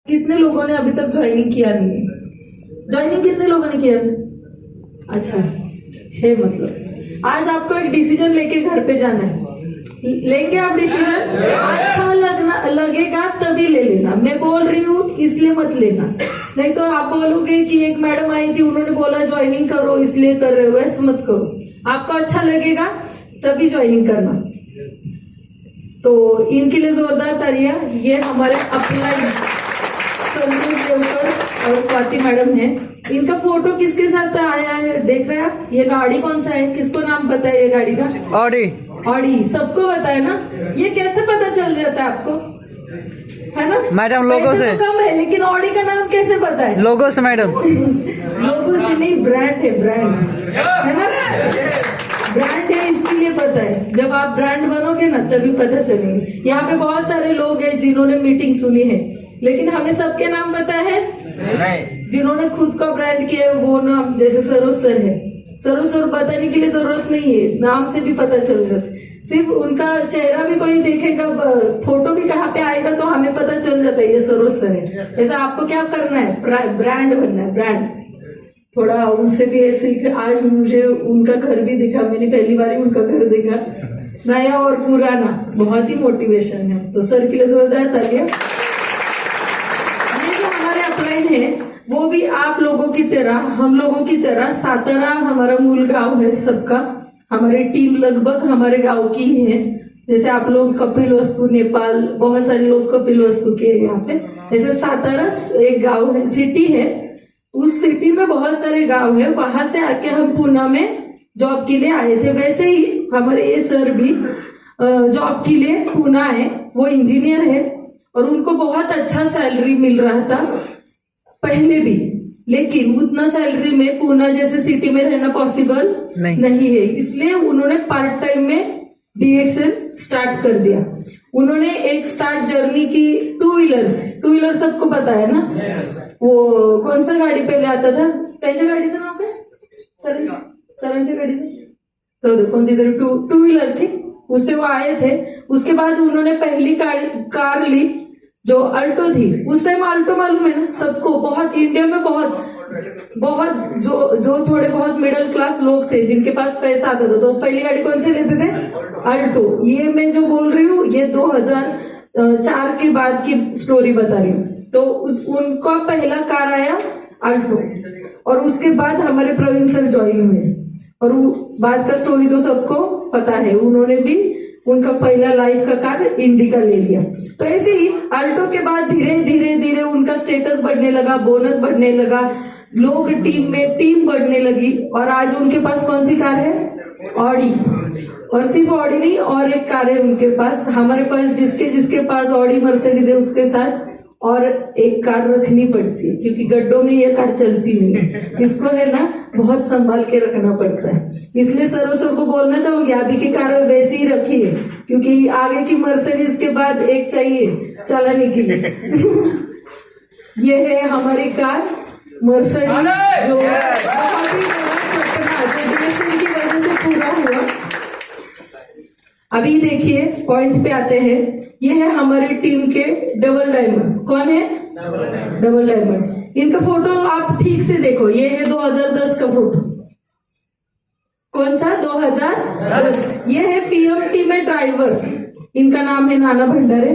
कितने लोगों ने अभी तक ज्वाइनिंग किया नहीं है? ज्वाइनिंग कितने लोगों ने किया? अच्छा है, मतलब आज आपको एक डिसीजन लेके घर पे जाना है। लेंगे आप डिसीजन? अच्छा लगेगा तभी ले लेना। मैं बोल रही हूँ इसलिए मत लेना, नहीं तो आप बोलोगे कि एक मैडम आई थी उन्होंने बोला ज्वाइनिंग करो इसलिए कर रहे हो, ऐसा मत करो। आपको अच्छा लगेगा तभी ज्वाइनिंग करना। तो इनके लिए जोरदार तालियां। ये हमारे अप्लाई संतोष देवकर और स्वाति मैडम है। इनका फोटो किसके साथ आया है देख रहे हैं आप? ये गाड़ी कौन सा है, किसको नाम पता है ये गाड़ी का? ऑडी। ऑडी सबको पता है ना? ये कैसे पता चल जाता है आपको, है ना मैडम? लोगो से तो कम है, लेकिन ऑडी का नाम कैसे पता है? लोगो से मैडम। लोगो से नहीं, ब्रांड है, ब्रांड है ना, ब्रांड है इसके लिए पता है। जब आप ब्रांड बनोगे ना तभी पता चलेंगे। यहाँ पे बहुत सारे लोग हैं जिन्होंने मीटिंग सुनी है, लेकिन हमें सबके नाम पता है नहीं। जिन्होंने खुद का ब्रांड किया है वो नाम, जैसे सरोज सर है, सरोज सर बताने के लिए जरूरत नहीं है, नाम से भी पता चल जाता है। सिर्फ उनका चेहरा भी कोई देखेगा, फोटो भी कहाँ पे आएगा तो हमें पता चल जाता है ये सरोज सर है। ऐसा आपको क्या करना है? ब्रांड बनना है, ब्रांड। थोड़ा उनसे भी ऐसे। आज मुझे उनका घर भी दिखा, मैंने पहली बार ही उनका घर देखा, नया और पुराना, बहुत ही मोटिवेशन है। तो सर के लिए जोरदार तालियां। ये जो हमारे अपलाइन है वो भी आप लोगों की तरह, हम लोगों की तरह, सातारा हमारा मूल गांव है सबका। हमारी टीम लगभग हमारे गांव की ही है। जैसे आप लोग कपिल वस्तु नेपाल, बहुत सारे लोग कपिल वस्तु के यहाँ पे, ऐसे सातारा एक गांव है, सिटी है। उस सिटी में बहुत सारे गांव है, वहां से आके हम पूना में जॉब के लिए आए थे। वैसे ही हमारे ये सर भी जॉब के लिए पूना है, वो इंजीनियर है और उनको बहुत अच्छा सैलरी मिल रहा था पहले भी, लेकिन उतना सैलरी में पूना जैसे सिटी में रहना पॉसिबल नहीं है। इसलिए उन्होंने पार्ट टाइम में डीएक्सएन स्टार्ट कर दिया। उन्होंने एक स्टार्ट जर्नी की टू व्हीलर सबको पता है ना? वो कौन सा गाड़ी पहले आता था? त्यांच्या गाडीचं नाव काय? सरांच्या गाडीचं तो कोणती तरी टू व्हीलर थी, उससे वो आए थे। उसके बाद उन्होंने पहली कार ली जो अल्टो थी। उस टाइम अल्टो मालूम है ना सबको, बहुत इंडिया में बहुत जो थोड़े बहुत मिडिल क्लास लोग थे जिनके पास पैसा आता था, तो पहली गाड़ी कौन सी लेते थे? अल्टो। ये मैं जो बोल रही हूँ ये 2004 के बाद की स्टोरी बता रही हूँ। तो उनका पहला कार आया अल्टो, और उसके बाद हमारे प्रवीण सर ज्वाइन हुए, और बाद का स्टोरी तो सबको पता है। उन्होंने भी उनका पहला लाइफ का कार इंडिका ले लिया। तो ऐसे ही अल्टो के बाद धीरे धीरे उनका स्टेटस बढ़ने लगा, बोनस बढ़ने लगा, लोग टीम बढ़ने लगी, और आज उनके पास कौन सी कार है? ऑडी। और सिर्फ ऑडी नहीं, और एक कार है उनके पास। हमारे पास जिसके पास ऑडी मर्सिडीज है उसके साथ और एक कार रखनी पड़ती है, क्योंकि गड्ढों में ये कार चलती नहीं। इसको है ना बहुत संभाल के रखना पड़ता है। इसलिए सर को बोलना चाहूंगी अभी की कार वैसी ही रखी है, क्योंकि आगे की मर्सिडीज के बाद एक चाहिए चलाने के लिए। ये है हमारी कार मर्सिडीज, जो बहुत ही बड़ा सपना जो डीएसएन की वजह से पूरा हुआ। अभी देखिए पॉइंट पे आते हैं। ये है हमारी टीम के डबल डायमंड। कौन है डबल डायमंड? इनका फोटो आप ठीक से देखो, ये है 2010 का फोटो। कौन सा? 2010। ये है पीएमटी में ड्राइवर, इनका नाम है नाना भंडारे।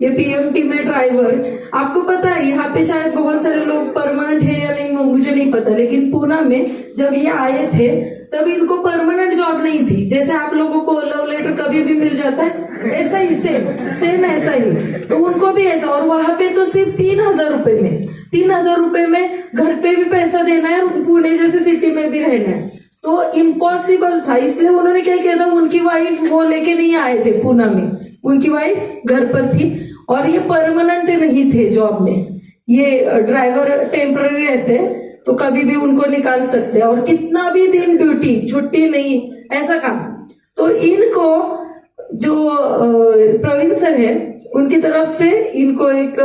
ये पीएमटी में ड्राइवर। आपको पता है यहाँ पे शायद बहुत सारे लोग परमानेंट है या नहीं मुझे नहीं पता, लेकिन पूना में जब ये आए थे तब इनको परमानेंट जॉब नहीं थी। जैसे आप लोगों को लव लेटर कभी भी मिल जाता है, ऐसा ही सेम ऐसा ही, तो उनको भी ऐसा। और वहां पे तो सिर्फ 3000 रुपए में, 3000 रुपए में घर पे भी पैसा देना है, पुणे जैसे सिटी में भी रहना है, तो इम्पॉसिबल था। इसलिए उन्होंने क्या किया था, उनकी वाइफ वो लेके नहीं आए थे पूना में, उनकी वाइफ घर पर थी, और ये परमानेंट नहीं थे जॉब में। ये ड्राइवर टेम्पररी रहते, तो कभी भी उनको निकाल सकते हैं, और कितना भी दिन ड्यूटी, छुट्टी नहीं, ऐसा काम। तो इनको जो प्रवीण सर है उनकी तरफ से इनको एक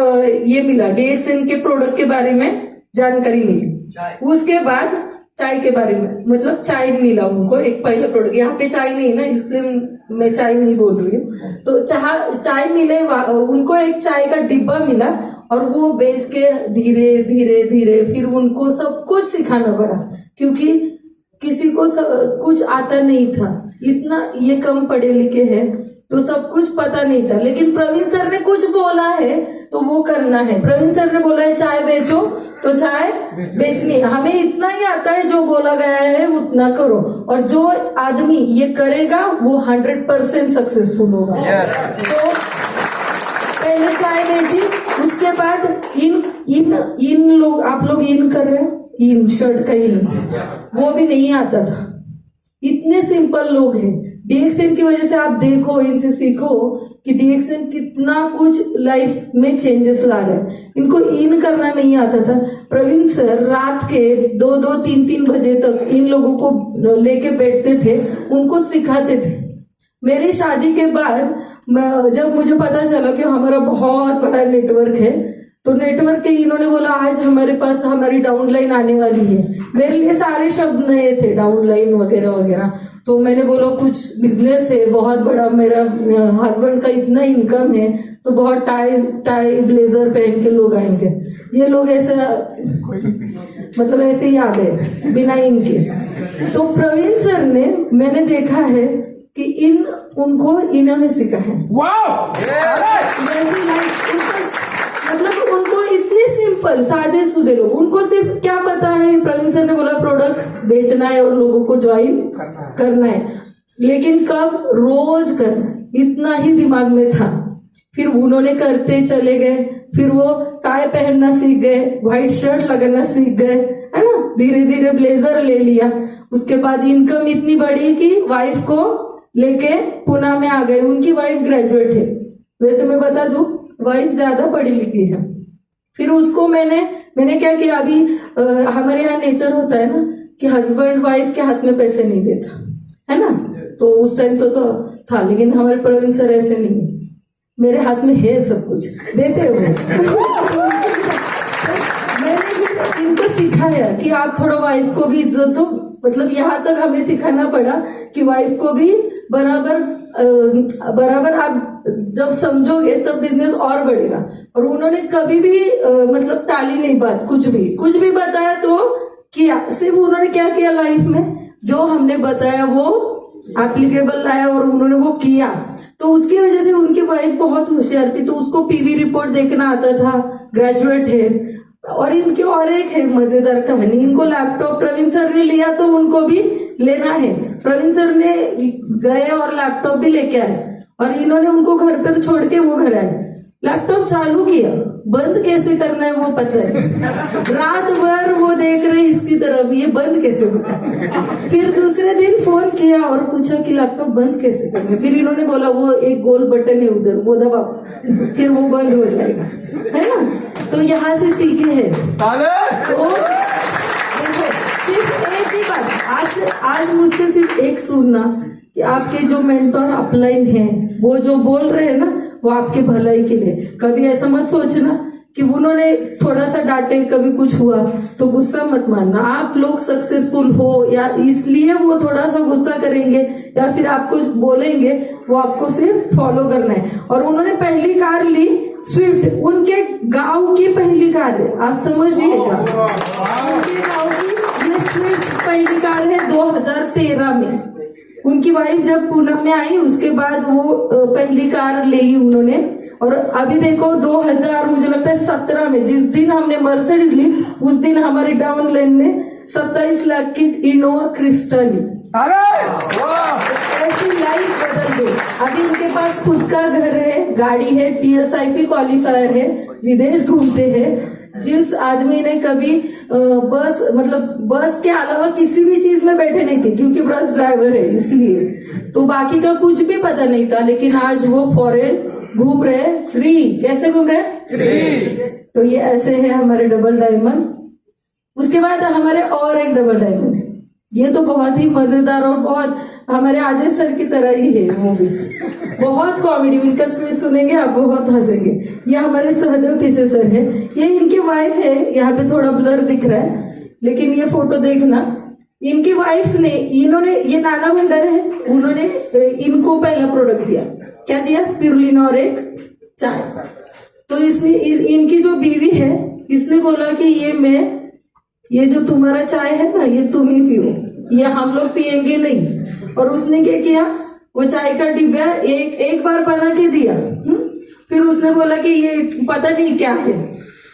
ये मिला, डीएसएन के प्रोडक्ट के बारे में जानकारी मिली। उसके बाद चाय के बारे में, मतलब चाय मिला उनको एक पहला प्रोडक्ट, यहाँ पे चाय नहीं ना इसलिए मैं चाय नहीं बोल रही हूँ। तो चाय मिले उनको, एक चाय का डिब्बा मिला और वो बेच के धीरे धीरे धीरे फिर उनको सब कुछ सिखाना पड़ा, क्योंकि किसी को कुछ आता नहीं था, इतना ये कम पढ़े लिखे हैं तो सब कुछ पता नहीं था। लेकिन प्रवीण सर ने कुछ बोला है तो वो करना है। प्रवीण सर ने बोला है चाय बेचो तो चाय बेचनी है। हमें इतना ही आता है, जो बोला गया है उतना करो, और जो आदमी ये करेगा वो 100% सक्सेसफुल होगा। तो पहले चाय बेची, उसके बाद इन लोग, आप लोग इन कर रहे हैं, इन शर्ट का इन, वो भी नहीं आता था। इतने सिंपल लोग हैं। डीएक्सएन की वजह से आप देखो, इनसे सीखो कि डीएक्सएन कितना कुछ लाइफ में चेंजेस ला रहे हैं। इनको इन करना नहीं आता था। प्रवीण सर रात के 2-2, 3-3 बजे तक इन लोगों को लेके बैठते थे, उनको सिखाते थे। मेरी शादी के बाद जब मुझे पता चला कि हमारा बहुत बड़ा नेटवर्क है, तो नेटवर्क के इन्होंने बोला आज हमारे पास हमारी डाउनलाइन आने वाली है। मेरे लिए सारे शब्द नए थे, डाउनलाइन वगैरह वगैरह। तो मैंने बोला कुछ बिजनेस है बहुत बड़ा, मेरा हस्बैंड का इतना इनकम है, तो बहुत टाई ब्लेजर पहन के लोग आएंगे। ये लोग ऐसा मतलब ऐसे ही आ गए बिना इनके। तो प्रवीण सर ने, मैंने देखा है कि उनको इन्होंने सिखा है। वैसे मतलब उनको इतने सिंपल सादे सुधे लोग, उनको सिर्फ क्या पता है, प्रवीण सर ने बोला प्रोडक्ट बेचना है और लोगों को ज्वाइन करना है, लेकिन कब रोज करना, इतना ही दिमाग में था। फिर उन्होंने करते चले गए, फिर वो टाई पहनना सीख गए, व्हाइट शर्ट लगाना सीख गए, है ना, धीरे धीरे ब्लेजर ले लिया। उसके बाद इनकम इतनी बढ़ी कि वाइफ को लेके पुणे में आ गए। उनकी वाइफ ग्रेजुएट है, वैसे मैं बता दूं वाइफ ज्यादा पढ़ी लिखी है। फिर उसको मैंने क्या किया, अभी हमारे यहाँ नेचर होता है ना कि हस्बैंड वाइफ के हाथ में पैसे नहीं देता है ना, तो उस टाइम तो था, लेकिन हमारे प्रवीण सर ऐसे नहीं, मेरे हाथ में है सब कुछ, देते हुए। मैंने भी इनको सिखाया कि आप थोड़ा वाइफ को भी इज्जत दो, मतलब यहाँ तक हमें सिखाना पड़ा कि वाइफ को भी बराबर आप जब समझोगे तब बिजनेस और बढ़ेगा। और उन्होंने कभी भी मतलब टाली नहीं बात, कुछ भी बताया तो किया। सिर्फ उन्होंने क्या किया लाइफ में, जो हमने बताया वो एप्लीकेबल लाया और उन्होंने वो किया। तो उसकी वजह से उनकी वाइफ बहुत होशियार थी, तो उसको पीवी रिपोर्ट देखना आता था, ग्रेजुएट है। और इनकी और एक है मजेदार कहानी, इनको लैपटॉप प्रवीण सर ने लिया तो उनको भी लेना है। प्रवीण सर ने गए और लैपटॉप भी लेके आए, और इन्होंने उनको घर पर छोड़ के वो घर आए। लैपटॉप चालू किया, बंद कैसे करना है वो पता है, रात भर वो देख रहे इसकी तरफ, ये बंद कैसे होता है। फिर दूसरे दिन फोन किया और पूछा कि लैपटॉप बंद कैसे करना है। फिर इन्होंने बोला वो एक गोल बटन है उधर, वो दबाओ, फिर वो बंद हो जाएगा, है ना। तो यहाँ से सीखे हैं। तो देखो सिर्फ एक ही बात, आज मुझसे सिर्फ एक सुनना कि आपके जो मेंटोर अपलाइन हैं वो जो बोल रहे हैं ना, वो आपके भलाई के लिए। कभी ऐसा मत सोचना कि उन्होंने थोड़ा सा डांटे, कभी कुछ हुआ तो गुस्सा मत मानना। आप लोग सक्सेसफुल हो या इसलिए वो थोड़ा सा गुस्सा करेंगे या फिर आपको बोलेंगे, वो आपको सिर्फ फॉलो करना है। और उन्होंने पहली कार ली स्विफ्ट, उनके गांव की पहली कार है, आप समझिएगा, उनके गांव की ये स्विफ्ट पहली कार है 2013 में। उनकी वाइफ जब पूना में आई उसके बाद वो पहली कार ली उन्होंने। और अभी देखो 2000 मुझे लगता है 17 में जिस दिन हमने मर्सिडीज ली, उस दिन हमारी डाउनलाइन ने 27 लाख की इनोवा क्रिस्टा ली। ऐसी लाइफ बदल गई। अभी इनके पास खुद का घर है, गाड़ी है, TSIP क्वालिफायर है, विदेश घूमते हैं। जिस आदमी ने कभी बस के अलावा किसी भी चीज में बैठे नहीं थे, क्योंकि बस ड्राइवर है इसलिए, तो बाकी का कुछ भी पता नहीं था, लेकिन आज वो फॉरेन घूम रहे फ्री। कैसे घूम रहे फ्री। तो ये ऐसे है हमारे डबल डायमंड। उसके बाद हमारे और एक डबल डायमंड है, ये तो बहुत ही मजेदार और बहुत हमारे अजय सर की तरह ही है। वो भी बहुत कॉमेडी, इनका स्पीच सुनेंगे आप बहुत हंसेंगे। ये हमारे सहदेव पीसे सर है, ये इनकी वाइफ है, यहाँ पे थोड़ा ब्लर दिख रहा है, लेकिन ये फोटो देखना, इनकी वाइफ ने, इन्होंने, ये नाना भंडारे है, उन्होंने इनको पहला प्रोडक्ट दिया। क्या दिया? स्पिरुलिना और एक चाय। तो इनकी जो बीवी है, इसने बोला कि ये जो तुम्हारा चाय है ना, ये तुम ही पियो, ये हम लोग पियेंगे नहीं। और उसने क्या किया, वो चाय का डिब्बा एक बार बना के दिया। फिर उसने बोला कि ये पता नहीं क्या है,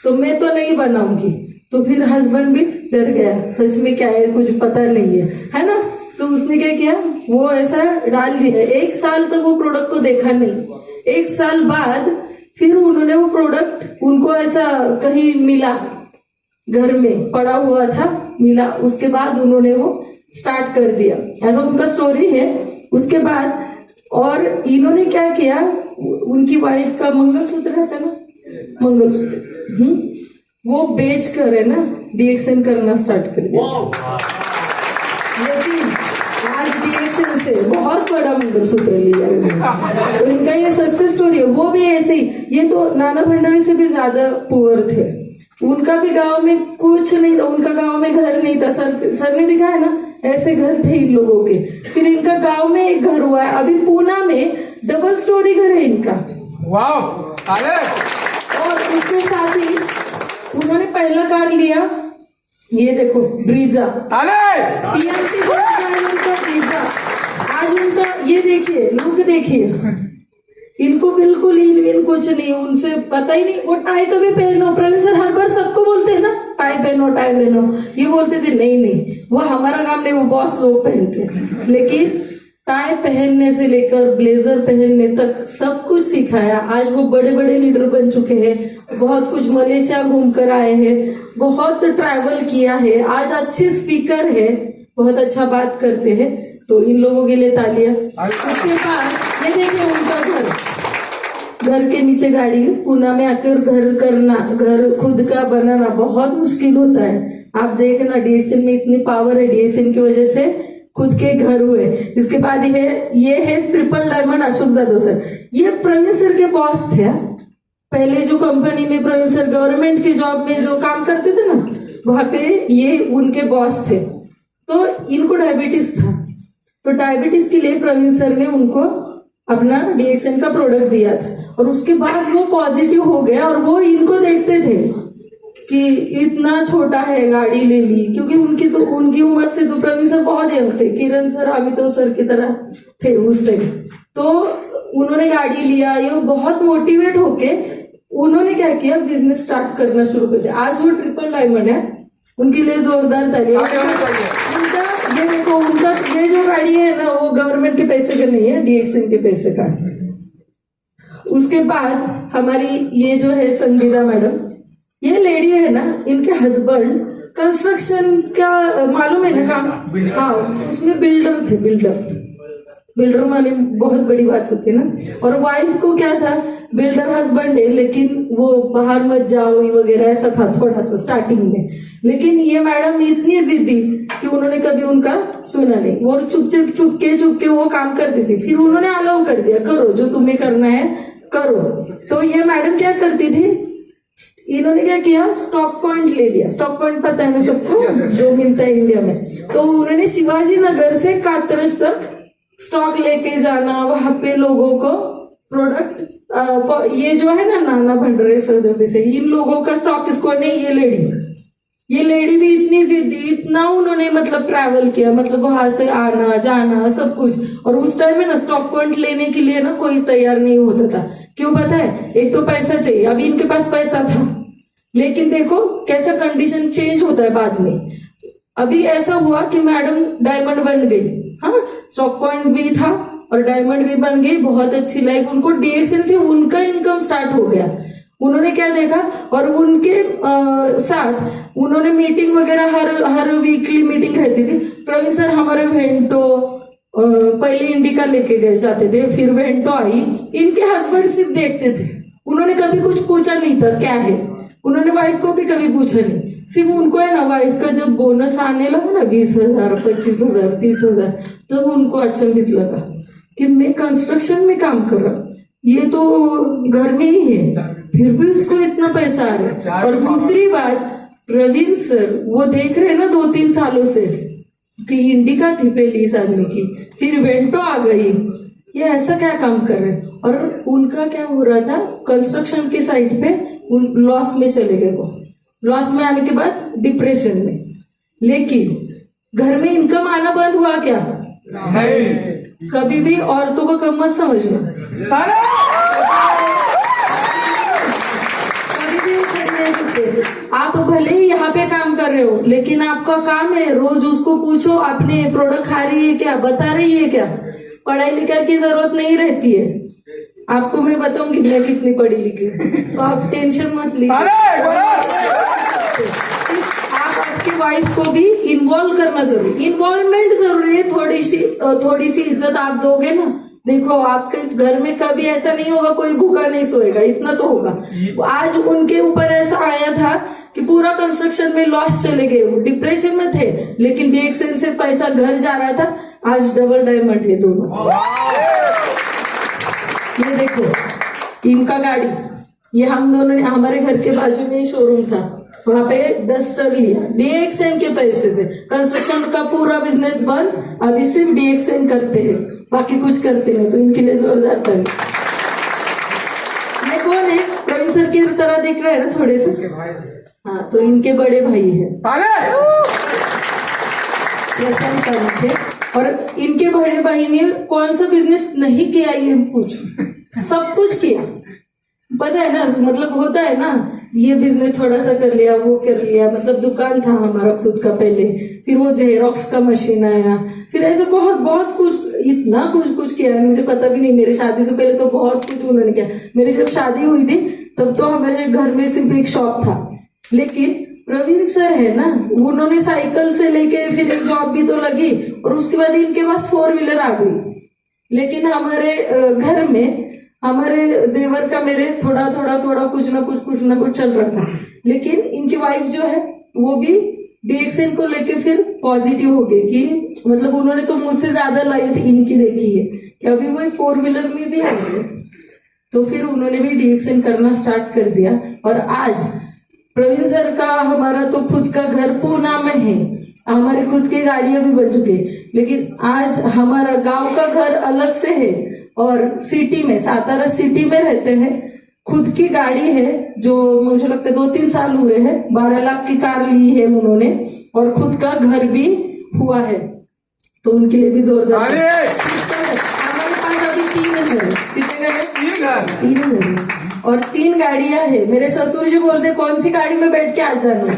तो मैं तो नहीं बनाऊंगी। तो फिर हस्बैंड भी डर गया, सच में क्या है, कुछ पता नहीं है ना। तो उसने क्या किया, वो ऐसा डाल दिया। 1 साल तक वो प्रोडक्ट को देखा नहीं। 1 साल बाद फिर उन्होंने वो प्रोडक्ट, उनको ऐसा कहीं मिला, घर में पड़ा हुआ था, मिला। उसके बाद उन्होंने वो स्टार्ट कर दिया। ऐसा उनका स्टोरी है। उसके बाद और इन्होंने क्या किया, उनकी वाइफ का मंगलसूत्र रहता ना, मंगलसूत्र, वो बेच कर है ना डीएक्सएन करना स्टार्ट कर दिया। लेकिन आज डीएक्सएन से बहुत बड़ा मंगलसूत्र लिया। तो इनका ये सक्सेस स्टोरी है। वो भी ऐसे ही, ये तो नाना भंडारी से भी ज्यादा पुअर थे। उनका भी गांव में कुछ नहीं था, उनका गांव में घर नहीं था। सर ने दिखा है ना, ऐसे घर थे इन लोगों के। फिर इनका गांव में एक घर हुआ है, अभी पूना में डबल स्टोरी घर है इनका। वाह। और उसके साथ ही उन्होंने पहला कार लिया, ये देखो ब्रीजा, पीएमटी उनका ब्रीजा। आज उनका ये देखिए, लुक देखिए, इनको बिल्कुल इनविन कुछ नहीं, उनसे पता ही नहीं। वो टाई कभी पहनो, प्रवीण सर हर बार सबको बोलते हैं ना, टाई पहनो टाई पहनो। ये बोलते थे नहीं, वो हमारा काम नहीं, वो बॉस लोग पहनते हैं। लेकिन टाई पहनने से लेकर ब्लेजर पहनने तक सब कुछ सिखाया। आज वो बड़े बड़े लीडर बन चुके हैं, बहुत कुछ मलेशिया घूम कर आए हैं, बहुत ट्रैवल किया है, आज अच्छे स्पीकर है, बहुत अच्छा बात करते हैं। तो इन लोगों के लिए तालियां। उसके बाद ये देखिए उनका घर के नीचे गाड़ी। पूना में आकर घर खुद का बनाना बहुत मुश्किल होता है। आप देखना डीएक्सएन में इतनी पावर है, डीएक्सएन की वजह से खुद के घर हुए। इसके बाद ये है triple diamond Ashok Jadhav sir. ये प्रवीण सर के बॉस थे। पहले जो कंपनी में प्रवीण सर गवर्नमेंट की जॉब में जो काम करते थे ना, वहां पे ये उनके बॉस थे। तो इनको डायबिटीज था, तो डायबिटीज के लिए प्रवीण सर ने उनको अपना डीएक्सएन का प्रोडक्ट दिया था। और उसके बाद वो पॉजिटिव हो गया। और वो इनको देखते थे कि इतना छोटा है, गाड़ी ले ली, क्योंकि उनकी उम्र से तो प्रवीण सर बहुत यंग थे, किरण सर अमिताभ सर की तरह थे उस टाइम। तो उन्होंने गाड़ी लिया, ये बहुत मोटिवेट होके उन्होंने क्या किया, बिजनेस स्टार्ट करना शुरू कर दिया। आज वो ट्रिपल डायमंड है, उनके लिए जोरदार तालियां। उनका ये देखो, उनका ये जो गाड़ी है ना, वो गवर्नमेंट के पैसे का नहीं है, डीएक्सएन के पैसे का। उसके बाद हमारी ये जो है संगीता मैडम, ये लेडी है ना, इनके हस्बैंड कंस्ट्रक्शन का मालूम है ना काम, हाँ, उसमें बिल्डर थे। बिल्डर माने बहुत बड़ी बात होती है ना। और वाइफ को क्या था, बिल्डर हस्बैंड है, लेकिन वो बाहर मत जाओ वगैरह ऐसा था थोड़ा सा स्टार्टिंग में। लेकिन ये मैडम इतनी जिद्दी कि उन्होंने कभी उनका सुना नहीं। वो चुपके वो काम करती थी। फिर उन्होंने अलाउ कर दिया, करो जो तुम्हें करना है करो। तो ये मैडम क्या करती थी, इन्होंने क्या किया, स्टॉक पॉइंट ले लिया। स्टॉक पॉइंट पता है ना सबको, जो मिलता है इंडिया में। तो उन्होंने शिवाजी नगर से कात्रज तक स्टॉक लेके जाना, वहां पे लोगों को प्रोडक्ट, ये जो है ना नाना भंडारे सदस्य से, इन लोगों का स्टॉक किसको नहीं, ये लेडी भी इतनी जिद्दी, इतना उन्होंने मतलब ट्रैवल किया, मतलब वहां से आना जाना सब कुछ। और उस टाइम में ना स्टॉक पॉइंट लेने के लिए ना कोई तैयार नहीं होता था। क्यों पता है, एक तो पैसा चाहिए। अभी इनके पास पैसा था, लेकिन देखो कैसा कंडीशन चेंज होता है बाद में। अभी ऐसा हुआ कि मैडम डायमंड बन गई, हाँ, स्टॉक पॉइंट भी था और डायमंड भी बन गई। बहुत अच्छी लाइफ उनको, डीएक्सएन से उनका इनकम स्टार्ट हो गया। उन्होंने क्या देखा, और उनके साथ उन्होंने मीटिंग वगैरह हर वीकली मीटिंग रहती थी। प्रवीण सर हमारे वेंटो पहले इंडिका लेके गए जाते थे, फिर वेंटो आई। इनके हस्बैंड सिर्फ देखते थे, उन्होंने कभी कुछ पूछा नहीं था क्या है। उन्होंने वाइफ को भी कभी पूछा नहीं, सिर्फ उनको है ना वाइफ का जब बोनस आने लगा ना 20,000, 25,000, 30,000, तब उनको अचंभित लगा कि मैं कंस्ट्रक्शन में काम कर रहा हूँ, ये तो घर में ही है, फिर भी उसको इतना पैसा आ रहा है। और दूसरी बात, प्रवीण सर वो देख रहे हैं ना 2-3 सालों से कि इंडिका थी पहली इस आदमी की, फिर वेंटो आ गई, ये ऐसा क्या काम कर रहे। और उनका क्या हो रहा था, कंस्ट्रक्शन के साइड पे लॉस में चले गए, वो लॉस में आने के बाद डिप्रेशन में। लेकिन घर में इनकम आना बंद हुआ क्या? नहीं। कभी भी औरतों को कम मत समझना, कभी भी खड़े नहीं सकते। आप भले ही यहाँ पे काम कर रहे हो, लेकिन आपका काम है रोज उसको पूछो आपने प्रोडक्ट खा रही है क्या, बता रही है क्या। पढ़ाई लिखाई की जरूरत नहीं रहती है, आपको मैं बताऊंगी मैं कितनी पढ़ी लिखी हूँ, तो आप टेंशन मत लीजिए। आप आपकी वाइफ को भी इन्वॉल्व करना जरूरी, इन्वॉल्वमेंट जरूरी है। थोड़ी सी इज्जत आप दोगे ना, देखो आपके घर में कभी ऐसा नहीं होगा कोई भूखा नहीं सोएगा, इतना तो होगा। आज उनके ऊपर ऐसा आया था कि पूरा कंस्ट्रक्शन में लॉस चले गए, वो डिप्रेशन में थे, लेकिन DXN से पैसा घर जा रहा था। आज डबल डायमंड है दोनों। ये देखो इनका गाड़ी, ये हम दोनों ने, हमारे घर के बाजू में ही शोरूम था, वहां पे डस्टर लिया DXN के पैसे से। कंस्ट्रक्शन का पूरा बिजनेस बंद, अभी सिर्फ DXN करते हैं, बाकी कुछ करते नहीं, तो इनके लिए जोरदार ताली। ये कौन है? प्रवीण सर की तरह दिख रहा है ना थोड़े से, हाँ, तो इनके बड़े भाई है प्रशांत सर थे। और इनके बड़े भाई ने कौन सा बिजनेस नहीं किया ये पूछो, सब कुछ किया। पता है ना, मतलब होता है ना, ये बिजनेस थोड़ा सा कर लिया, वो कर लिया, मतलब दुकान था हमारा खुद का पहले, फिर वो जेरोक्स का मशीन आया, फिर ऐसे बहुत बहुत कुछ, इतना कुछ किया है मुझे पता भी नहीं। मेरे शादी से पहले तो बहुत कुछ उन्होंने किया। मेरी जब शादी हुई थी तब तो हमारे घर में सिर्फ एक शॉप था, लेकिन प्रवीण सर है ना, उन्होंने साइकिल से लेके फिर एक जॉब भी तो लगी, और उसके बाद इनके पास 4 व्हीलर आ गई। लेकिन हमारे घर में हमारे देवर का मेरे थोड़ा कुछ ना कुछ चल रहा था, लेकिन इनकी वाइफ जो है वो भी DXN को लेके फिर पॉजिटिव हो गई कि मतलब उन्होंने तो मुझसे ज्यादा लाइफ इनकी देखी है कि अभी वो 4 व्हीलर में भी आ गए, तो फिर उन्होंने भी DXN करना स्टार्ट कर दिया। और आज प्रवीण सर का हमारा तो खुद का घर पूना में है, हमारी खुद की गाड़ियां भी बन चुकी है, लेकिन आज हमारा गांव का घर अलग से है और सिटी में, सातारा सिटी में रहते हैं। खुद की गाड़ी है जो मुझे लगता है 2-3 साल हुए हैं, 12 लाख की कार ली है उन्होंने, और खुद का घर भी हुआ है, तो उनके लिए भी जोरदार। हमारे पास अभी 3 घर, कितने घर? 3 घर और 3 गाड़ियां है। मेरे ससुर जी बोलते कौन सी गाड़ी में बैठ के आ जाना,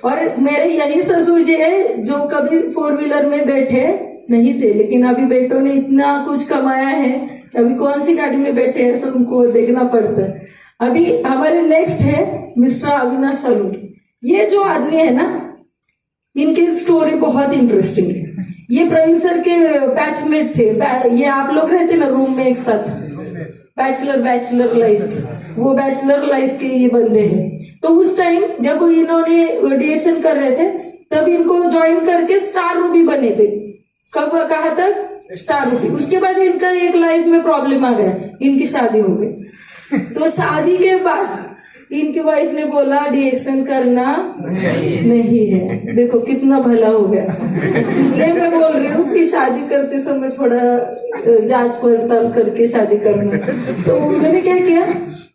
और मेरे यही ससुर जी है जो कभी 4 व्हीलर में बैठे नहीं थे, लेकिन अभी बेटों ने इतना कुछ कमाया है कि अभी कौन सी गाड़ी में बैठे हैं सब उनको देखना पड़ता है। अभी हमारे नेक्स्ट है मिस्टर अविनाश सालुंके। ये जो आदमी है ना, इनकी स्टोरी बहुत इंटरेस्टिंग है। ये प्रवीण सर के बैचमेट थे, ये आप लोग रहते ना रूम में एक साथ, बैचलर लाइफ, वो बैचलर लाइफ के ये बंदे हैं। तो उस टाइम जब इन्होंने DXN कर रहे थे तब इनको ज्वाइन करके स्टार रूबी बने थे। कब, कहा तक? Star Ruby. उसके बाद इनका एक लाइफ में प्रॉब्लम आ गया, इनकी शादी हो गई। तो शादी के बाद इनकी वाइफ ने बोला DXN करना नहीं है। देखो कितना भला हो गया। इसलिए मैं बोल रही हूँ कि शादी करते समय थोड़ा जांच पड़ताल करके शादी करना। तो उन्होंने क्या किया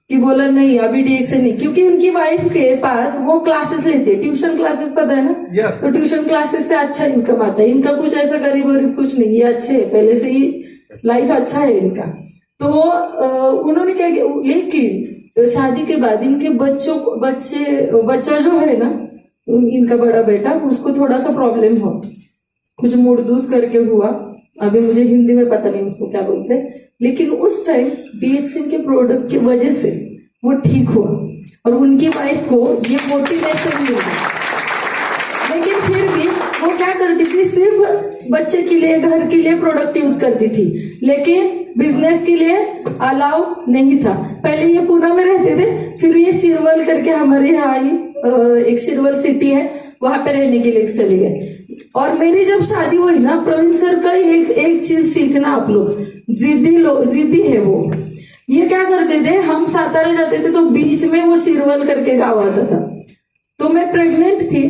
कि बोला नहीं अभी DXN नहीं, क्योंकि उनकी वाइफ के पास वो क्लासेस लेते हैं, ट्यूशन क्लासेस, पता है ना? yes. तो ट्यूशन क्लासेस से अच्छा इनकम आता है। इनका कुछ ऐसा गरीब वरीब कुछ नहीं, ये अच्छे है, पहले से ही लाइफ अच्छा है इनका। तो उन्होंने क्या किया, लेकिन शादी के बाद इनके बच्चा जो है ना, इनका बड़ा बेटा, उसको थोड़ा सा प्रॉब्लम हो, कुछ मुड़दूस करके हुआ, अभी मुझे हिंदी में पता नहीं उसको क्या बोलते, लेकिन उस टाइम DXN के प्रोडक्ट की वजह से वो ठीक हुआ और उनकी वाइफ को ये मोटिवेशन मिला। लेकिन फिर भी वो क्या करती थी, सिर्फ बच्चे के लिए, घर के लिए प्रोडक्ट यूज करती थी, लेकिन बिजनेस के लिए अलाउ नहीं था। पहले ये पूना में रहते थे, फिर ये शिरवल करके हमारे यहाँ ही एक शिरवल सिटी है, वहां पे रहने के लिए चले गए। और मेरी जब शादी हुई ना, प्रवीण सर का एक चीज सीखना आप लोग, जिद्दी है वो। ये क्या करते थे, हम सातारा जाते थे तो बीच में वो शिरवल करके गाँव आता था। तो मैं प्रेग्नेंट थी,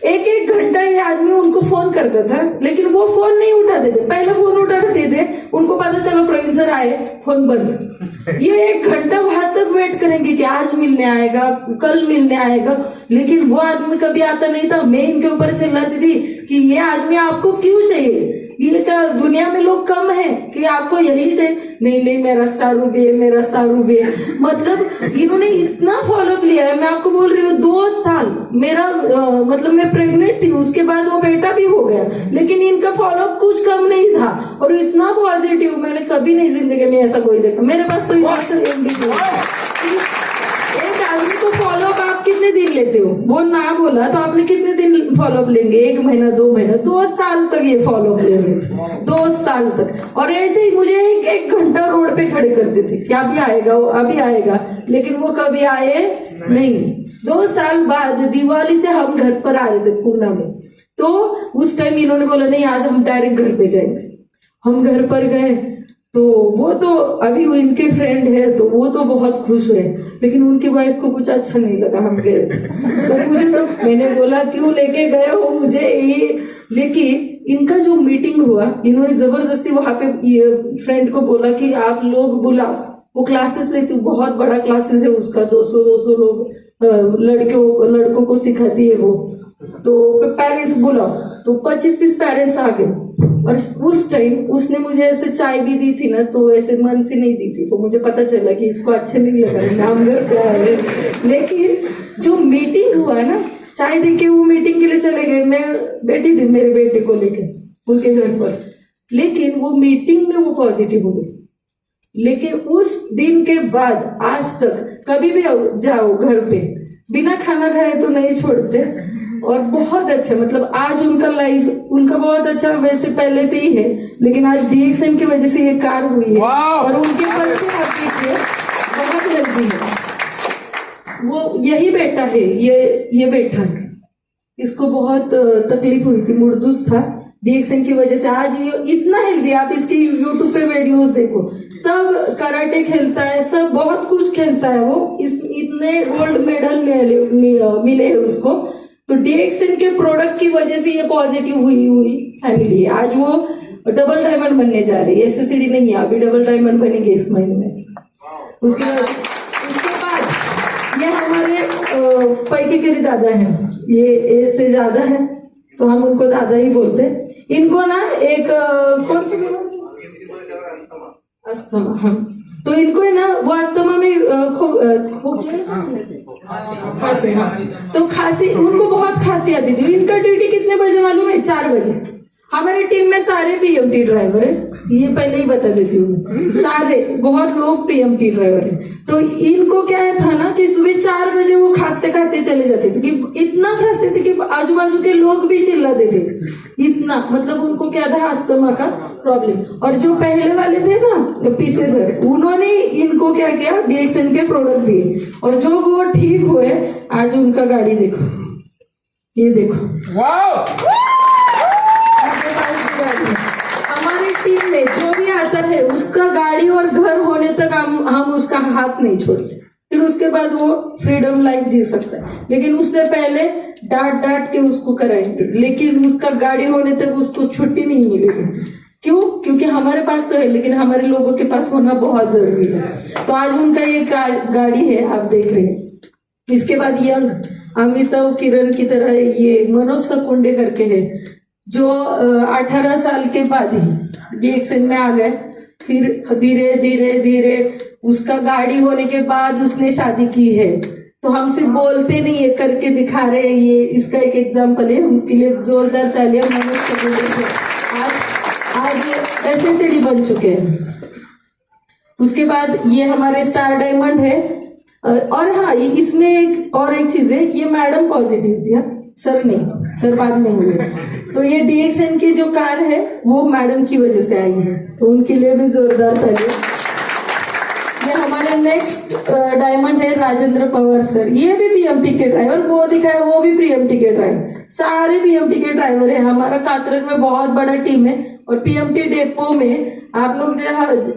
एक एक घंटा ये आदमी उनको फोन करता था, लेकिन वो फोन नहीं उठाते थे। पहले फोन उठाते थे, उनको पता चलो प्रवीण सर आए, फोन बंद। ये 1 घंटा वहां तक वेट करेंगे कि आज मिलने आएगा, कल मिलने आएगा, लेकिन वो आदमी कभी आता नहीं था। मैं इनके ऊपर चिल्लाती थी कि ये आदमी आपको क्यों चाहिए, ये क्या दुनिया में लोग कम है कि आपको यही चाहिए? नहीं नहीं, मेरा स्टार रूबी है, मेरा स्टार रूबी है। मतलब इन्होंने इतना फॉलोअप लिया है, मैं आपको बोल रही हूँ 2 साल मेरा मतलब मैं प्रेग्नेंट थी, उसके बाद वो बेटा भी हो गया, लेकिन इनका फॉलोअप कुछ कम नहीं था और इतना पॉजिटिव मैंने कभी नहीं जिंदगी में ऐसा कोई देखा। मेरे पास तो एक आदमी को फॉलोअप आप कितने दिन लेते हो? वो ना बोला तो आपने कितने दिन फॉलोअप लेंगे? 1 महीना, 2 महीना, 2 साल तक ये फॉलोअप ले रहे थे, 2 साल तक। और ऐसे ही मुझे 1 घंटा रोड पे खड़े करते थे कि अभी आएगा, वो अभी आएगा, लेकिन वो कभी आए नहीं। 2 साल बाद दिवाली से हम घर पर आ रहे थे पूना में, तो उस टाइम इन्होंने बोला नहीं आज हम डायरेक्ट घर पे जाएंगे। हम घर पर गए तो वो तो अभी वो इनके फ्रेंड है तो वो तो बहुत खुश हुए, लेकिन उनकी वाइफ को कुछ अच्छा नहीं लगा हम गए तो मुझे तो मैंने बोला क्यों लेके गए हो मुझे ये। लेकिन इनका जो मीटिंग हुआ, इन्होंने जबरदस्ती वहां पे फ्रेंड को बोला कि आप लोग बुलाओ, वो क्लासेस लेती हूँ, बहुत बड़ा क्लासेस है उसका, 200 लोग लड़कों को सिखाती है वो। तो पेरेंट्स बुलाओ, तो 25-30 पेरेंट्स आ गए। और उस टाइम उसने मुझे ऐसे चाय भी दी थी ना, तो ऐसे मन से नहीं दी थी, तो मुझे पता चला कि इसको अच्छे नहीं लगा, नाम घर पे आए। लेकिन जो मीटिंग हुआ ना, चाय दे के वो मीटिंग के लिए चले गए, मैं बैठी थी मेरे बेटे को लेके उनके घर पर, लेकिन वो मीटिंग में वो पॉजिटिव हो गई। लेकिन उस दिन के बाद आज तक कभी भी जाओ घर पे, बिना खाना खाए तो नहीं छोड़ते। और बहुत अच्छा, मतलब आज उनका लाइफ उनका बहुत अच्छा वैसे पहले से ही है, लेकिन आज DXN की वजह से ये कार हुई है और उनके बच्चे बहुत हेल्दी है। वो यही बेटा है, ये बेटा है, इसको बहुत तकलीफ हुई थी, मुर्दूस था। DXN की वजह से आज ये इतना हेल्दी। आप इसके YouTube पे वीडियोस देखो, सब कराटे खेलता है, सब बहुत कुछ खेलता है वो। इतने गोल्ड मेडल मिले हैं उसको। तो DXN के प्रोडक्ट की वजह से ये पॉजिटिव हुई फैमिली है। आज वो डबल डायमंड बनने जा रही है, SSCD नहीं है अभी, डबल डायमंड बनेगी इस महीने में। उसके बाद ये हमारे पैकेकरी दादा हैं, ये एज से ज्यादा है तो हम उनको दादा ही बोलते हैं। इनको ना एक कौन सी अस्थमा, हाँ, तो इनको है ना वो अस्थमा में खांसी, हाँ, तो खांसी उनको बहुत खांसी आती थी। इनका ड्यूटी कितने बजे मालूम है? 4 बजे। हमारे टीम में सारे PMT ड्राइवर है, ये पहले ही बता देती हूँ, सारे बहुत लोग PMT ड्राइवर है। तो इनको क्या था ना कि सुबह 4 बजे वो खांसते खांसते चले जाते थे, कि इतना खांसते थे कि आजू बाजू के लोग भी चिल्लाते थे, इतना, मतलब उनको क्या था, अस्थमा का प्रॉब्लम। और जो पहले वाले थे ना पीसे सर, उन्होंने इनको क्या किया, DXN के प्रोडक्ट दिए और जो वो ठीक हुए, आज उनका गाड़ी देखो, ये देखो, हमारी टीम में जो भी आता है उसका गाड़ी और घर होने तक हम उसका हाथ नहीं छोड़ते। फिर उसके बाद वो फ्रीडम लाइफ जी सकता है, लेकिन उससे पहले डांट के उसको कराएंगे, लेकिन उसका गाड़ी होने तक उसको छुट्टी नहीं मिलेगी। क्यों? क्योंकि हमारे पास तो है, लेकिन हमारे लोगों के पास होना बहुत जरूरी है। तो आज उनका ये गाड़ी है, आप देख रहे हैं। इसके बाद यंग अमिताभ किरण की तरह ये मनोज सकुंडे करके है, जो 18 साल के बाद ही DXN में आ गए। फिर धीरे धीरे उसका गाड़ी होने के बाद उसने शादी की है। तो हमसे बोलते नहीं है, करके दिखा रहे हैं। ये इसका एक एग्जाम्पल है, उसके लिए जोरदार तालियां मनोज सकुंडे से। आज SSCD बन चुके हैं। उसके बाद ये हमारे स्टार डायमंड है। और हाँ, इसमें एक चीज है, ये मैडम पॉजिटिव थी, सर नहीं, सर बाद में हुए। तो ये DXN की जो कार है वो मैडम की वजह से आई है, तो उनके लिए भी जोरदार तालियां। ये हमारे नेक्स्ट डायमंड है राजेंद्र पवार सर, ये भी PMT के ड्राइवर, वो दिखाया वो भी PMT के ड्राइवर, सारे PMT के ड्राइवर है। हमारा कातरन में बहुत बड़ा टीम है और PMT डेपो में आप लोग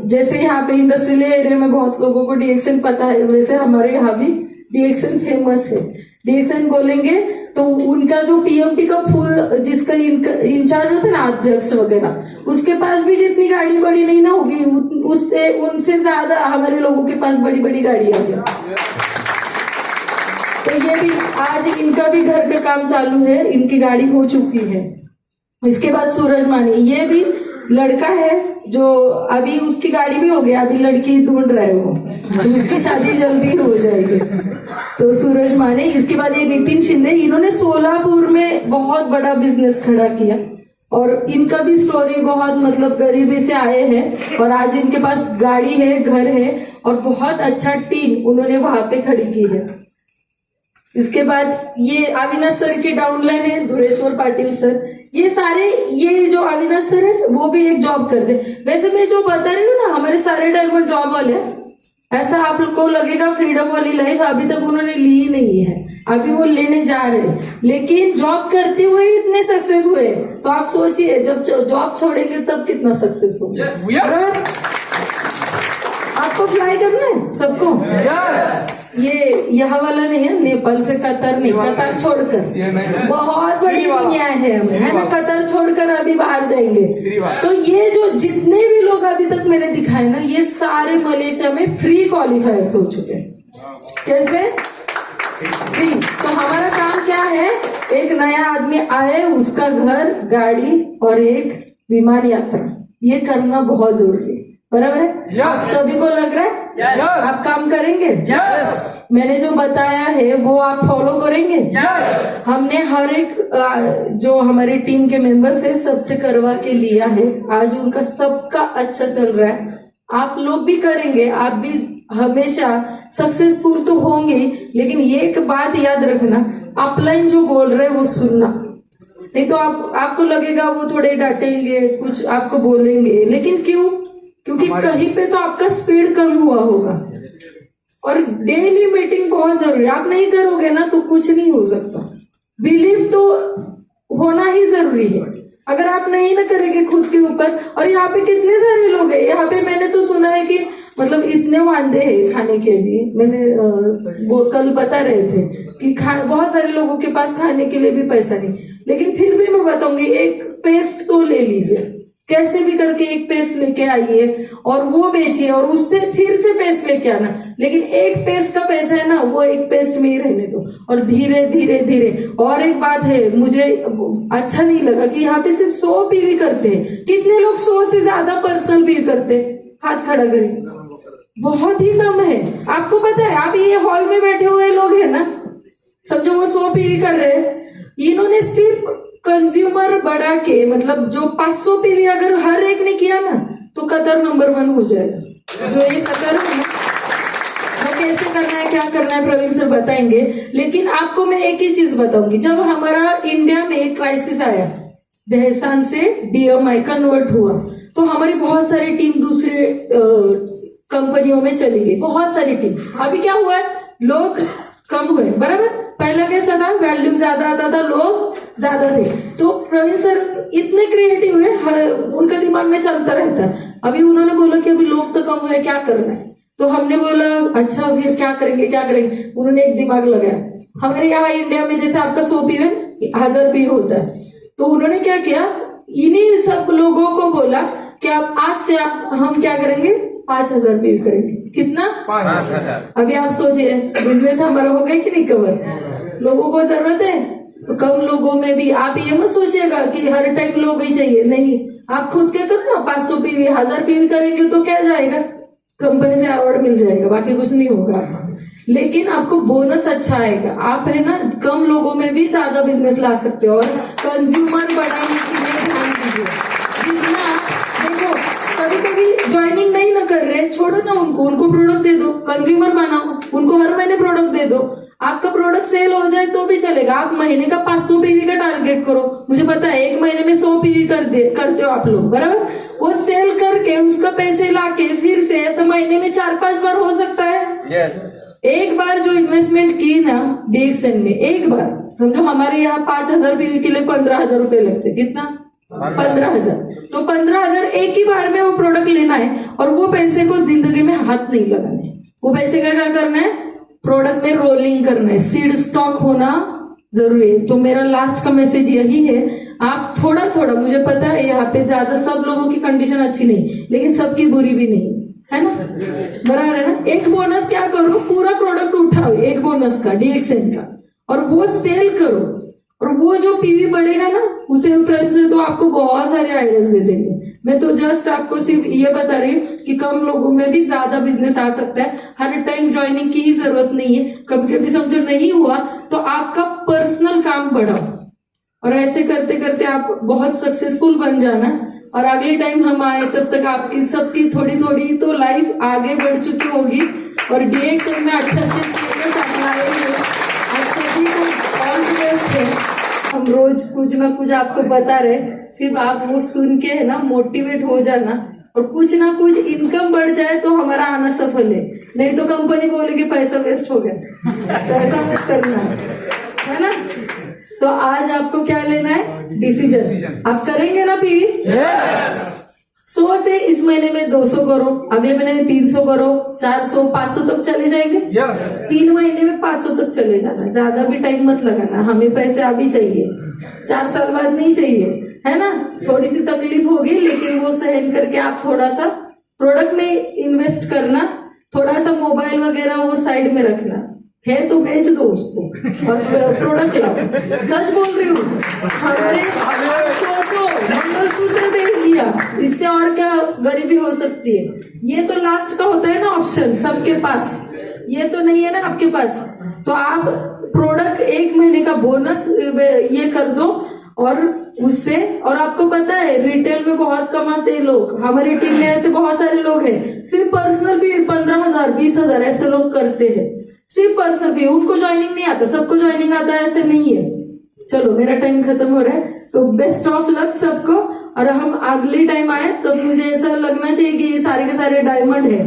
जैसे यहाँ पे इंडस्ट्रियल एरिया में बहुत लोगों को DXN पता है, वैसे हमारे यहाँ भी DXN फेमस है। DXN बोलेंगे तो उनका जो PMT का फुल जिसका इंचार्ज होता है ना, अध्यक्ष वगैरह, उसके पास भी जितनी गाड़ी बड़ी नहीं ना होगी, उससे उनसे ज्यादा हमारे लोगों के पास बड़ी बड़ी गाड़ियां हैं। तो ये भी आज इनका भी घर का काम चालू है, इनकी गाड़ी हो चुकी है। इसके बाद सूरज मानी, ये भी लड़का है जो अभी उसकी गाड़ी भी हो गया, अभी लड़की ढूंढ रहा है वो, तो उसकी शादी जल्दी हो जाएगी। तो सूरज माने, इसके बाद ये नितिन शिंदे, इन्होंने सोलापुर में बहुत बड़ा बिजनेस खड़ा किया और इनका भी स्टोरी बहुत मतलब गरीबी से आए हैं और आज इनके पास गाड़ी है, घर है और बहुत अच्छा टीम उन्होंने वहां पे खड़ी की है। इसके बाद ये अविनाश सर की डाउनलाइन है, धुरेश्वर पाटिल सर, ये सारे, ये जो अविनाश सर है वो भी एक जॉब करते। वैसे मैं जो बता रही हूँ ना, हमारे सारे डायमंड जॉब वाले, ऐसा आप लोग को लगेगा फ्रीडम वाली लाइफ अभी तक उन्होंने ली नहीं है, अभी वो लेने जा रहे हैं, लेकिन जॉब करते हुए इतने सक्सेस हुए। तो आप सोचिए जब जॉब छोड़ेंगे तब कितना सक्सेस होगा। आपको फ्लाई करना है सबको, ये यहाँ वाला नहीं है, नेपाल से कतर नहीं, कतर छोड़कर, बहुत बड़ी दुनिया है हमें, है ना, कतर छोड़कर अभी बाहर जाएंगे। तो ये जो जितने भी लोग अभी तक मैंने दिखाए ना, ये सारे मलेशिया में फ्री क्वालिफायर्स हो चुके हैं। कैसे फ्री? तो हमारा काम क्या है, एक नया आदमी आए, उसका घर, गाड़ी और एक विमान यात्रा, ये करना बहुत जरूरी है। बराबर है? आप सभी को लग रहा है? आप काम करेंगे? मैंने जो बताया है वो आप फॉलो करेंगे? हमने हर एक जो हमारी टीम के मेंबर्स है सबसे करवा के लिया है, आज उनका सबका अच्छा चल रहा है। आप लोग भी करेंगे, आप भी हमेशा सक्सेसफुल तो होंगे, लेकिन ये एक बात याद रखना, अपलाइन जो बोल रहे हैं वो सुनना, नहीं तो आपको लगेगा वो थोड़े डांटेंगे, कुछ आपको बोलेंगे, लेकिन क्यों? क्योंकि कहीं पे तो आपका स्पीड कम हुआ होगा। और डेली मीटिंग बहुत जरूरी है, आप नहीं करोगे ना तो कुछ नहीं हो सकता। बिलीव तो होना ही जरूरी है, अगर आप नहीं ना करेंगे खुद के ऊपर। और यहाँ पे कितने सारे लोग हैं, यहाँ पे मैंने तो सुना है कि मतलब इतने वांदे हैं खाने के लिए, मैंने वो कल बता रहे थे कि बहुत सारे लोगों के पास खाने के लिए भी पैसा नहीं, लेकिन फिर भी मैं बताऊंगी, एक पेस्ट तो ले लीजिए, कैसे भी करके एक पेस्ट लेके आइए और वो बेचिए और उससे फिर से पेस्ट लेके आना, लेकिन एक पेस्ट का पैसा है ना, वो एक पेस्ट में ही रहने दो और धीरे धीरे धीरे। और एक बात है, मुझे अच्छा नहीं लगा कि यहाँ पे सिर्फ 100 पीवी करते हैं, कितने लोग 100 से ज्यादा पर्सनल पीवी करते हैं? हाथ खड़ा करें, बहुत ही कम है। आपको पता है, आप ये हॉल में बैठे हुए लोग हैं ना, समझो वो 100 पीवी कर रहे हैं, इन्होंने सिर्फ कंज्यूमर बढ़ा के, मतलब जो 500 पीवी अगर हर एक ने किया ना तो कतर नंबर 1 हो जाएगा। जो ये कतर है ना, वो कैसे करना है, क्या करना है, प्रवीण सर बताएंगे। लेकिन आपको मैं एक ही चीज बताऊंगी, जब हमारा इंडिया में एक क्राइसिस आया, दहसान से DMI कन्वर्ट हुआ, तो हमारी बहुत सारी टीम दूसरे कंपनियों में चली गई, बहुत सारी टीम। अभी क्या हुआ है, लोग कम हुए, बराबर। पहला कैसा था, वॉल्यूम ज्यादा आता था, लोग ज्यादा थे। तो प्रवीण सर इतने क्रिएटिव है, उनका दिमाग में चलता रहता है। अभी उन्होंने बोला कि अभी लोग तो कम हुए, क्या करना है? तो हमने बोला अच्छा फिर क्या करेंगे, क्या करेंगे? उन्होंने एक दिमाग लगाया, हमारे यहाँ इंडिया में जैसे आपका 100 पीवी 1000 पीवी होता है, तो उन्होंने क्या किया, इन्हीं सब लोगों को बोला कि आप आज से हम क्या करेंगे, 5000 पीवी करेंगे। कितना? 5000। अभी आप सोचिए बिजनेस हमारा हो गया कि नहीं कवर? लोगों को जरूरत है, तो कम लोगों में भी आप ये मत सोचिएगा कि हर टाइम लोग ही चाहिए, नहीं, आप खुद क्या करो ना, 500 पीवी 1000 पीवी करेंगे तो क्या जाएगा, कंपनी से अवार्ड मिल जाएगा, बाकी कुछ नहीं होगा। लेकिन आपको बोनस अच्छा आएगा, आप है ना कम लोगों में भी ज्यादा बिजनेस ला सकते हो। और कंज्यूमर बढ़ाने के लिए ध्यान दीजिए, जितना देखो कभी कभी ज्वाइनिंग नहीं ना कर रहे, छोड़ो ना उनको प्रोडक्ट दे दो, कंज्यूमर बनाओ, उनको हर महीने प्रोडक्ट दे दो। आपका प्रोडक्ट सेल हो जाए तो भी चलेगा, आप महीने का 500 पीवी का टारगेट करो। मुझे पता है एक महीने में 100 पीवी करते हो आप लोग, बराबर। वो सेल करके उसका पैसे लाके फिर से ऐसा महीने में 4-5 बार हो सकता है। yes. एक बार जो इन्वेस्टमेंट की ना DXN में, एक बार समझो हमारे यहाँ 5000 पीवी के लिए 15,000 रुपए लगते, कितना? 15,000। तो 15,000 एक ही बार में वो प्रोडक्ट लेना है और वो पैसे को जिंदगी में हाथ नहीं लगाने, वो पैसे का क्या करना है, प्रोडक्ट में रोलिंग करना है, सीड स्टॉक होना जरूरी है। तो मेरा लास्ट का मैसेज यही है, आप थोड़ा थोड़ा, मुझे पता है यहाँ पे ज्यादा सब लोगों की कंडीशन अच्छी नहीं, लेकिन सबकी बुरी भी नहीं है ना, बराबर है ना। एक बोनस क्या करो, पूरा प्रोडक्ट उठाओ एक बोनस का, DXN का, और वो सेल करो, और वो जो PV बढ़ेगा ना, उसे फ्रेंड्स तो आपको बहुत सारे आइडियाज दे देंगे। मैं तो जस्ट आपको सिर्फ ये बता रही हूँ कि कम लोगों में भी ज्यादा बिजनेस आ सकता है। हर टाइम ज्वाइनिंग की ही जरूरत नहीं है, कभी कभी समझो नहीं हुआ तो आपका पर्सनल काम बढ़ाओ, और ऐसे करते करते आप बहुत सक्सेसफुल बन जाना। और अगले टाइम हम आए तब तक आपकी सबकी थोड़ी थोड़ी तो लाइफ आगे बढ़ चुकी होगी, और DXN में अच्छे स्टेटस अपनाएंगे। आज सभी को ऑल द बेस्ट है। हम रोज कुछ ना कुछ आपको बता रहे, सिर्फ आप वो सुन के है ना मोटिवेट हो जाना, और कुछ ना कुछ इनकम बढ़ जाए तो हमारा आना सफल है, नहीं तो कंपनी बोलेगी पैसा वेस्ट हो गया। तो ऐसा मत करना है ना। तो आज आपको क्या लेना है, डिसीजन। आप करेंगे ना PV? 100 से इस महीने में 200 करो, अगले महीने में 300 करो, 400 500 तक चले जाएंगे। 3 महीने में 500 तक चले जाना, ज्यादा भी टाइम मत लगाना। हमें पैसे अभी चाहिए, 4 साल बाद नहीं चाहिए, है ना। थोड़ी सी तकलीफ होगी, लेकिन वो सहन करके आप थोड़ा सा प्रोडक्ट में इन्वेस्ट करना, थोड़ा सा मोबाइल वगैरह वो साइड में रखना है, तो बेच दो उसको और प्रोडक्ट लाओ। सच बोल रही हूँ, हमारे सोचो मंगलसूत्र बेच दिया, इससे और क्या गरीबी हो सकती है। ये तो लास्ट का होता है ना ऑप्शन सबके पास, ये तो नहीं है ना आपके पास। तो आप प्रोडक्ट 1 महीने का बोनस ये कर दो, और उससे, और आपको पता है रिटेल में बहुत कमाते हैं लोग। हमारी टीम में ऐसे बहुत सारे लोग हैं, सिर्फ पर्सनल भी 15,000 20,000 ऐसे लोग करते हैं, सिर्फ पर्सनल भी। उनको ज्वाइनिंग नहीं आता, सबको ज्वाइनिंग आता है, ऐसे नहीं है। चलो मेरा टाइम खत्म हो रहा है, तो बेस्ट ऑफ लक सबको। और हम अगले टाइम आए तब मुझे ऐसा लगना चाहिए कि ये सारे के सारे डायमंड है।